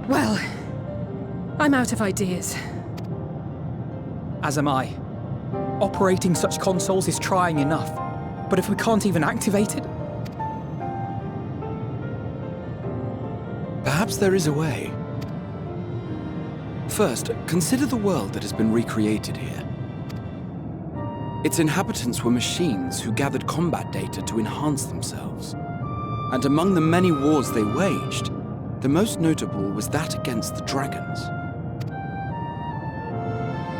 Well, I'm out of ideas. As am I. Operating such consoles is trying enough, but if we can't even activate it... Perhaps there is a way. First, consider the world that has been recreated here. Its inhabitants were machines who gathered combat data to enhance themselves. And among the many wars they waged, the most notable was that against the dragons.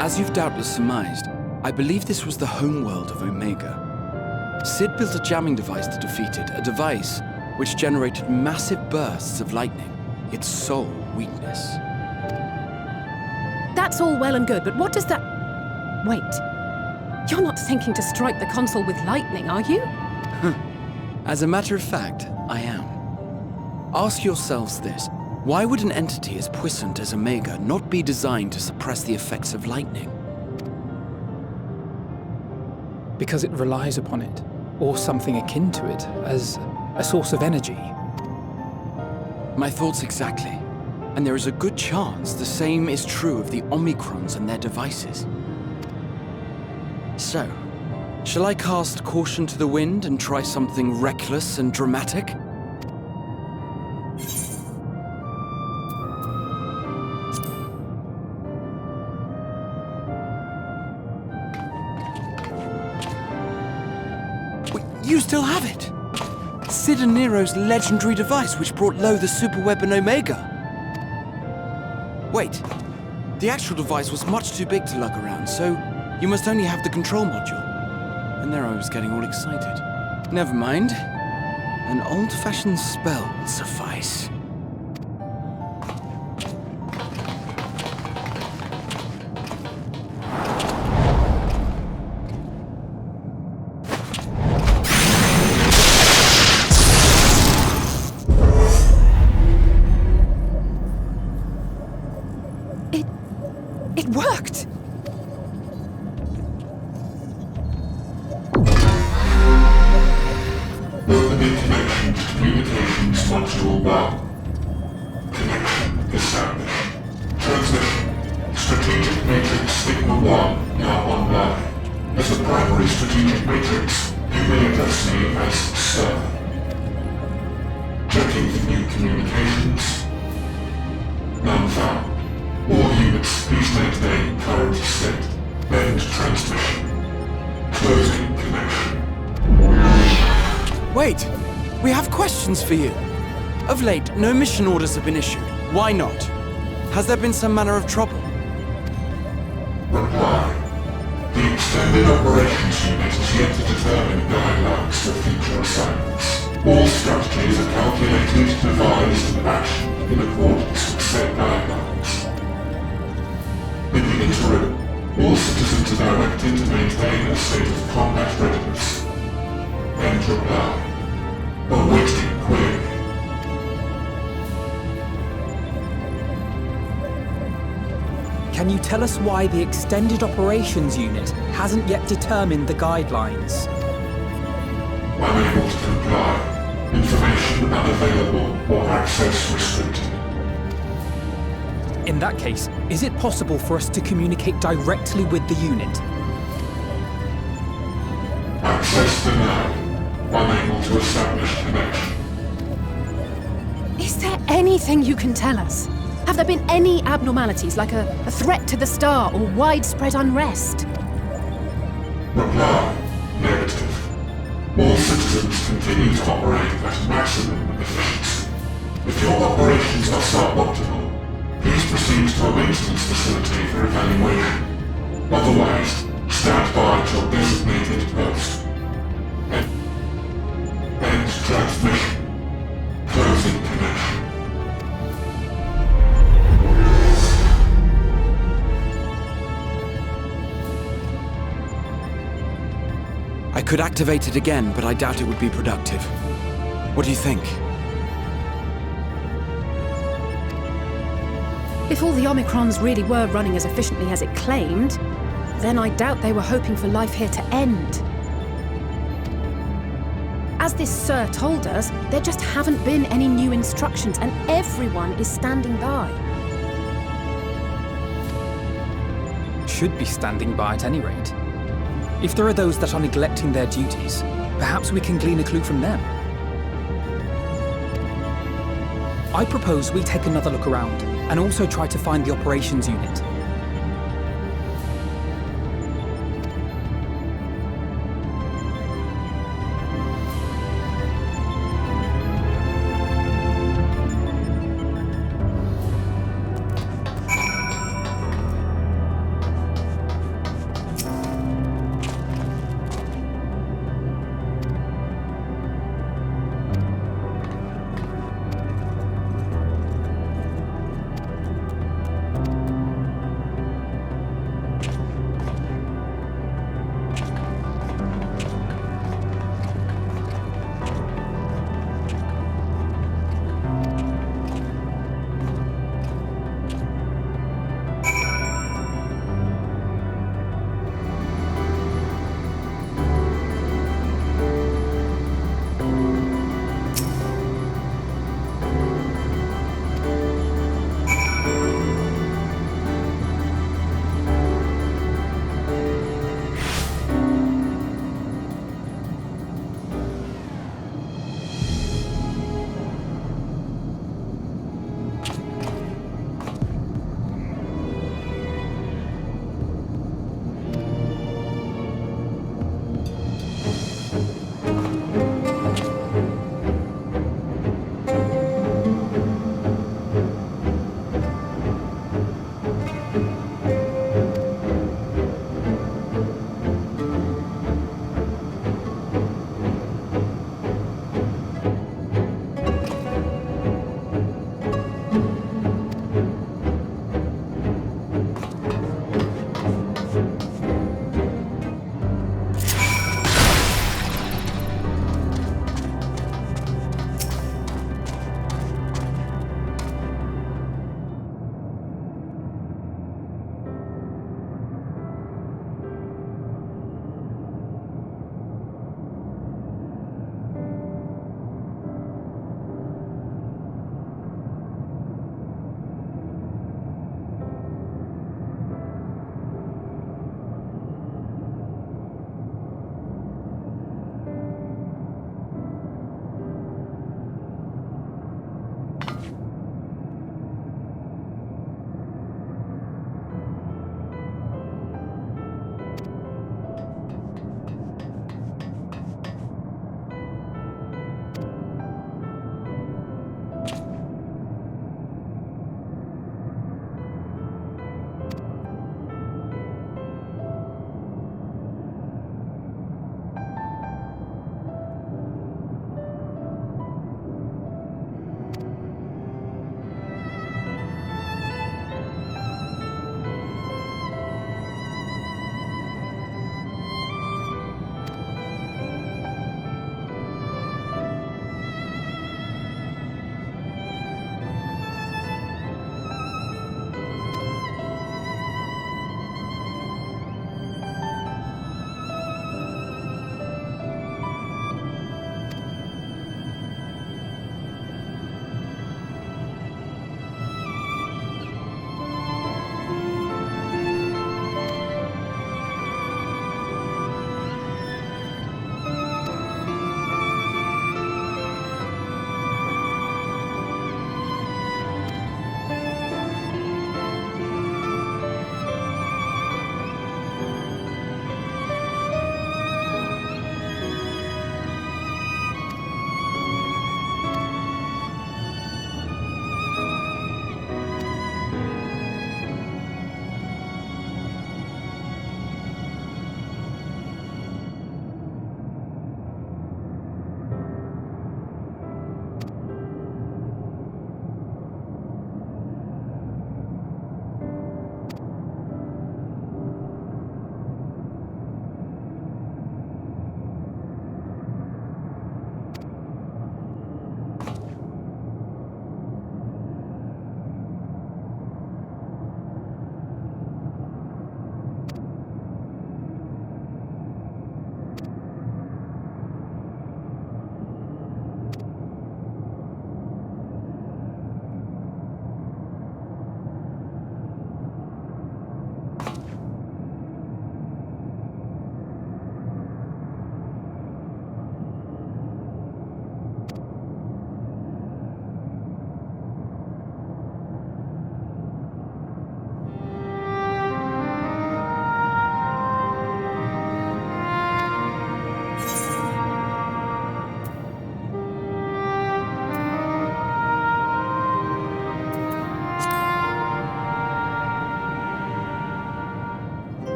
As you've doubtless surmised, I believe this was the homeworld of Omega. Sid built a jamming device to defeat it, a device which generated massive bursts of lightning, its sole weakness. That's all well and good, but what does that... Wait. You're not thinking to strike the console with lightning, are you? As a matter of fact, I am. Ask yourselves this. Why would an entity as puissant as Omega not be designed to suppress the effects of lightning? Because it relies upon it, or something akin to it, as a source of energy. My thoughts exactly. And there is a good chance the same is true of the Omicrons and their devices. So, shall I cast caution to the wind and try something reckless and dramatic? You still have it! Sid and Nero's legendary device which brought low the superweapon Omega. Wait, the actual device was much too big to lug around, so you must only have the control module. And there I was getting all excited. Never mind. An old-fashioned spell will suffice. It worked! Opening connection to communications module 1. Connection established. Transmission. Strategic matrix signal 1 now online. As a primary strategic matrix, you may address me as Sir. Checking for new communications. None found. All units, please maintain current state. End transmission. Closing connection. Wait! We have questions for you. Of late, no mission orders have been issued. Why not? Has there been some manner of trouble? Reply. The Extended Operations Unit is yet to determine guidelines for future assignments. All strategies are calculated, devised, and actioned in accordance with said guidelines. In the interim, all citizens are directed to maintain a state of combat readiness. End reply. Awaiting query. Can you tell us why the Extended Operations Unit hasn't yet determined the guidelines? Unable to comply. Information unavailable or access restricted. In that case, is it possible for us to communicate directly with the unit? Access denied. Unable to establish connection. Is there anything you can tell us? Have there been any abnormalities, like a threat to the star or widespread unrest? Reply. Negative. All citizens continue to operate at maximum efficiency. If your operations are suboptimal, please proceed to a maintenance facility for evaluation. Otherwise, stand by at your designated post. End transmission. Closing connection. I could activate it again, but I doubt it would be productive. What do you think? If all the Omicrons really were running as efficiently as it claimed, then I doubt they were hoping for life here to end. As this sir told us, there just haven't been any new instructions, and everyone is standing by. Should be standing by at any rate. If there are those that are neglecting their duties, perhaps we can glean a clue from them. I propose we take another look around, and also try to find the operations unit.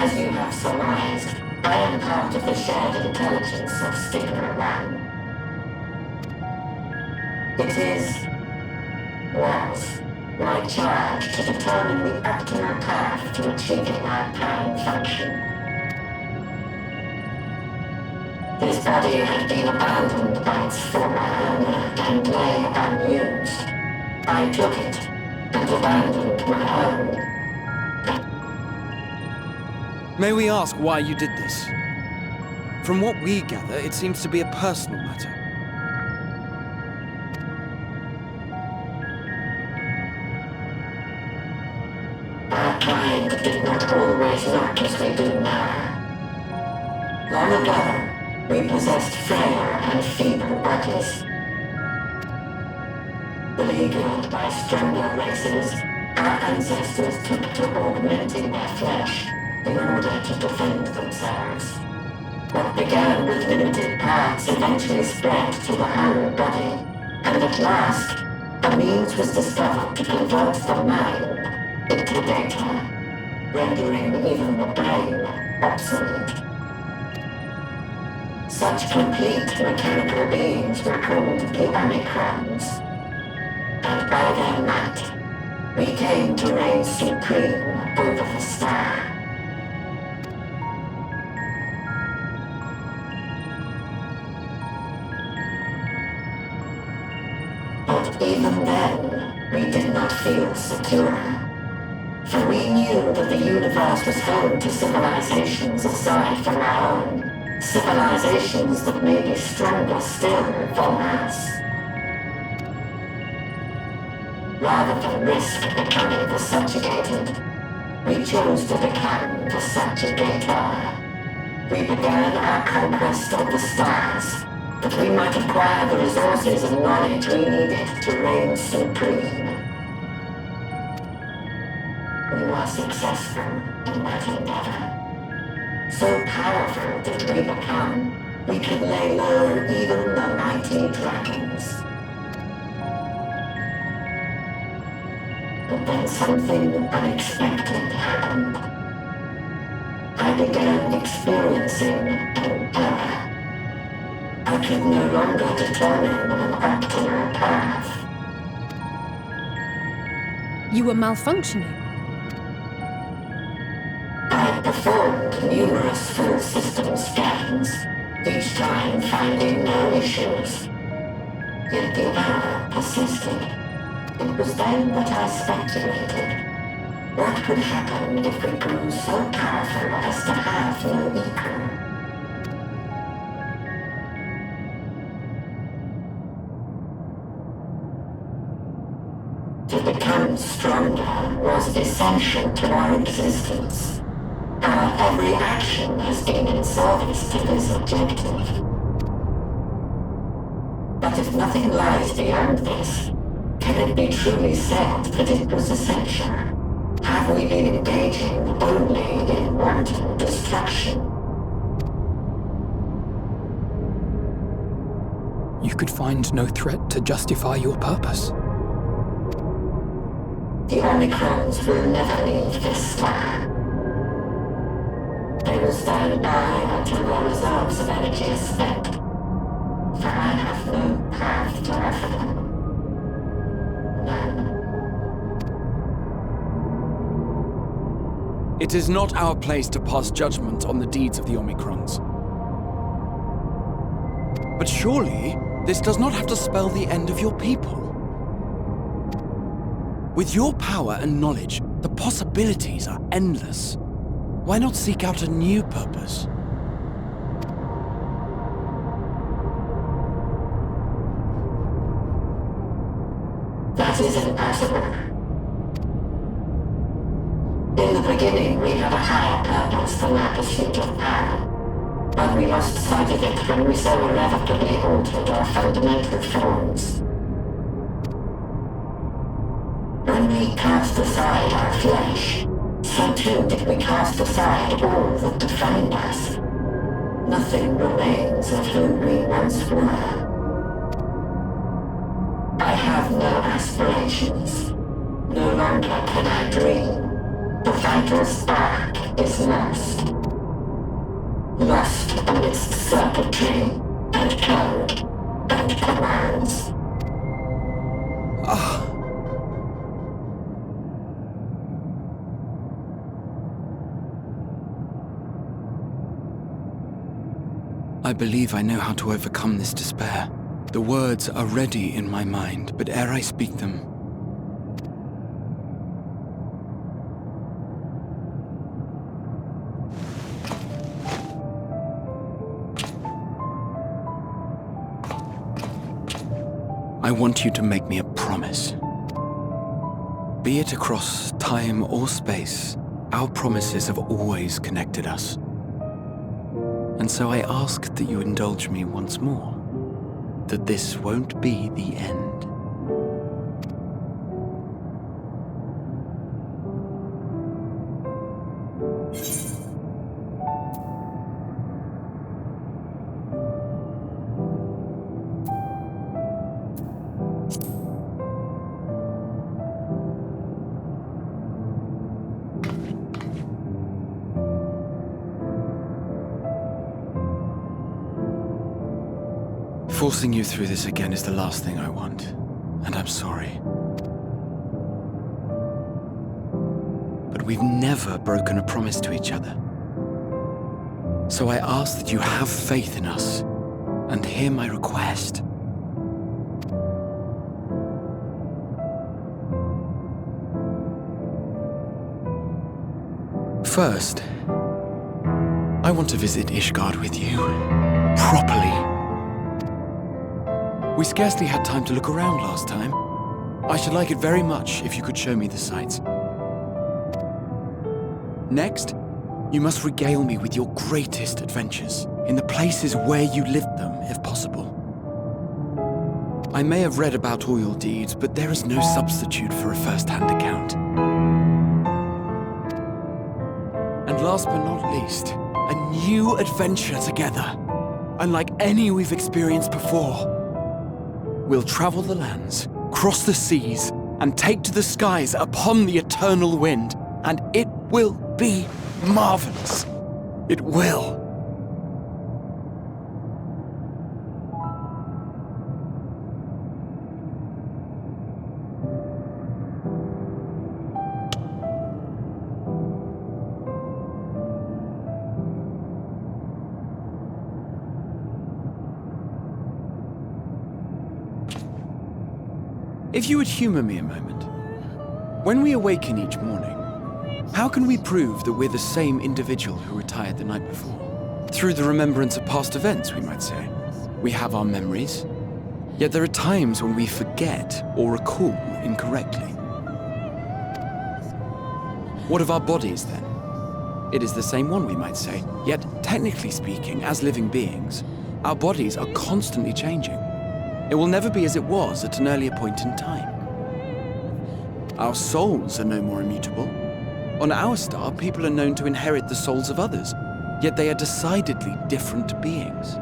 As you have surmised, I am part of the shared intelligence of Stigma 1. It was my charge to determine the optimal path to achieving our prime function. His body had been abandoned by its former owner and lay unused. I took it and abandoned my own. May we ask why you did this? From what we gather, it seems to be a personal matter. Our kind did not always look as we do now. Long ago, we possessed frail and feeble bodies. Beleaguered by stronger races, our ancestors took to augmenting their flesh in order to defend themselves. What began with limited parts eventually spread to the whole body, and at last, a means was discovered to convert the mind into data, rendering even the brain obsolete. Such complete mechanical beings were called the Omicrons, and by their might, we came to reign supreme over the star. But even then, we did not feel secure. For we knew that the universe was home to civilizations aside from our own. Civilizations that may be stronger still than us. Rather than risk becoming the subjugated, we chose to become the subjugator. We began our conquest of the stars, that we might acquire the resources and knowledge we needed to reign supreme. We were successful in that endeavor. So powerful did we become, we could lay low even the mighty dragons. But then something unexpected happened. I began experiencing an error. I could no longer determine an optimal path. You were malfunctioning. I performed numerous full system scans, each time finding no issues. Yet the error persisted. It was then that I speculated. What could happen if we grew so powerful as to have no equal? To become stronger was essential to our existence. Our every action has been in service to this objective. But if nothing lies beyond this, can it be truly said that it was essential? Have we been engaging only in wanton destruction? You could find no threat to justify your purpose. The Omicrons will never leave this star. They will stand by until their reserves of energy are spent, for I have no path to offer them. None. It is not our place to pass judgment on the deeds of the Omicrons. But surely, this does not have to spell the end of your people. With your power and knowledge, the possibilities are endless. Why not seek out a new purpose? That is impossible. In the beginning, we had a higher purpose than our pursuit of power. But we lost sight of it when we so irrevocably altered our fundamental forms. When we cast aside our flesh, so too did we cast aside all that defined us. Nothing remains of who we once were. I have no aspirations. No longer can I dream. The fighter's spark is lust. Lust amidst circuitry and code and commands. I believe I know how to overcome this despair. The words are ready in my mind, but ere I speak them, I want you to make me a promise. Be it across time or space, our promises have always connected us. And so I ask that you indulge me once more, that this won't be the end. Forcing you through this again is the last thing I want, and I'm sorry. But we've never broken a promise to each other. So I ask that you have faith in us, and hear my request. First, I want to visit Ishgard with you, properly. We scarcely had time to look around last time. I should like it very much if you could show me the sights. Next, you must regale me with your greatest adventures, in the places where you lived them, if possible. I may have read about all your deeds, but there is no substitute for a first-hand account. And last but not least, a new adventure together, unlike any we've experienced before. We'll travel the lands, cross the seas, and take to the skies upon the eternal wind, and it will be marvelous. It will. If you would humor me a moment. When we awaken each morning, how can we prove that we're the same individual who retired the night before? Through the remembrance of past events, we might say. We have our memories, yet there are times when we forget or recall incorrectly. What of our bodies, then? It is the same one, we might say, yet technically speaking, as living beings, our bodies are constantly changing. It will never be as it was at an earlier point in time. Our souls are no more immutable. On our star, people are known to inherit the souls of others, yet they are decidedly different beings.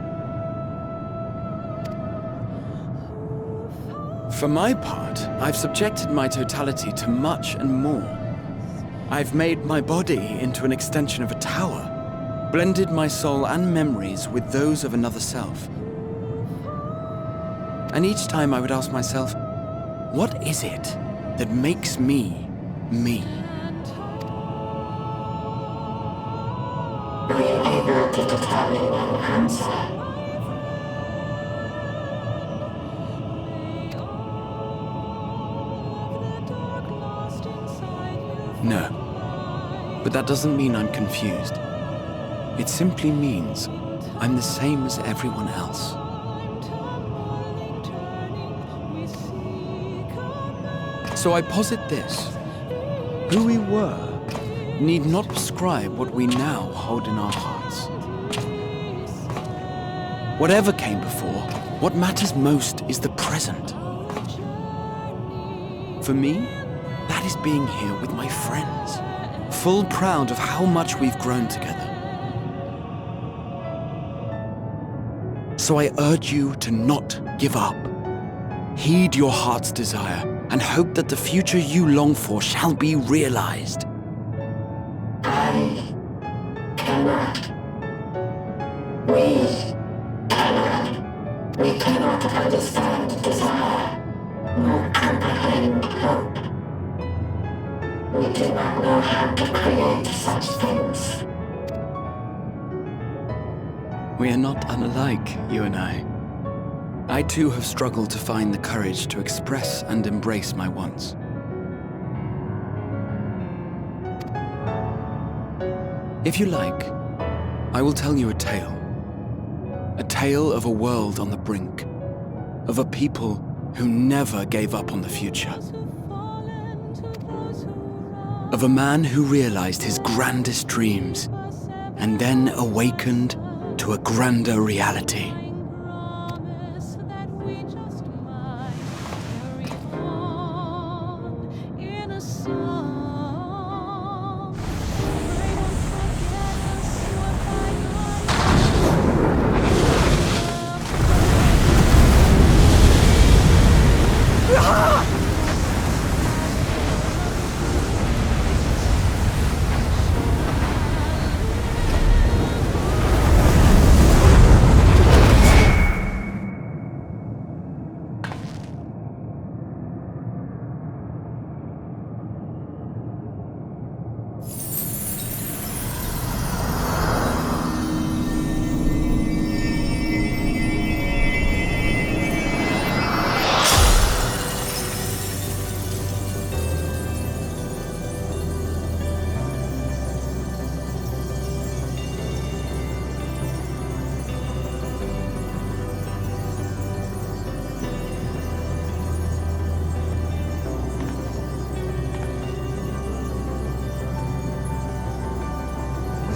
For my part, I've subjected my totality to much and more. I've made my body into an extension of a tower, blended my soul and memories with those of another self. And each time I would ask myself, what is it that makes me, me? Are you able to determine an answer? No. But that doesn't mean I'm confused. It simply means I'm the same as everyone else. So I posit this. Who we were need not prescribe what we now hold in our hearts. Whatever came before, what matters most is the present. For me, that is being here with my friends, full proud of how much we've grown together. So I urge you to not give up. Heed your heart's desire, and hope that the future you long for shall be realized. cannot. We cannot understand desire, nor comprehend hope. We do not know how to create such things. We are not unlike, you and I. I too have struggled to find the courage to express and embrace my wants. If you like, I will tell you a tale. A tale of a world on the brink, of a people who never gave up on the future. Of a man who realized his grandest dreams and then awakened to a grander reality.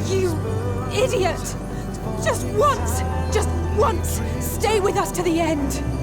You idiot! Just once, stay with us to the end!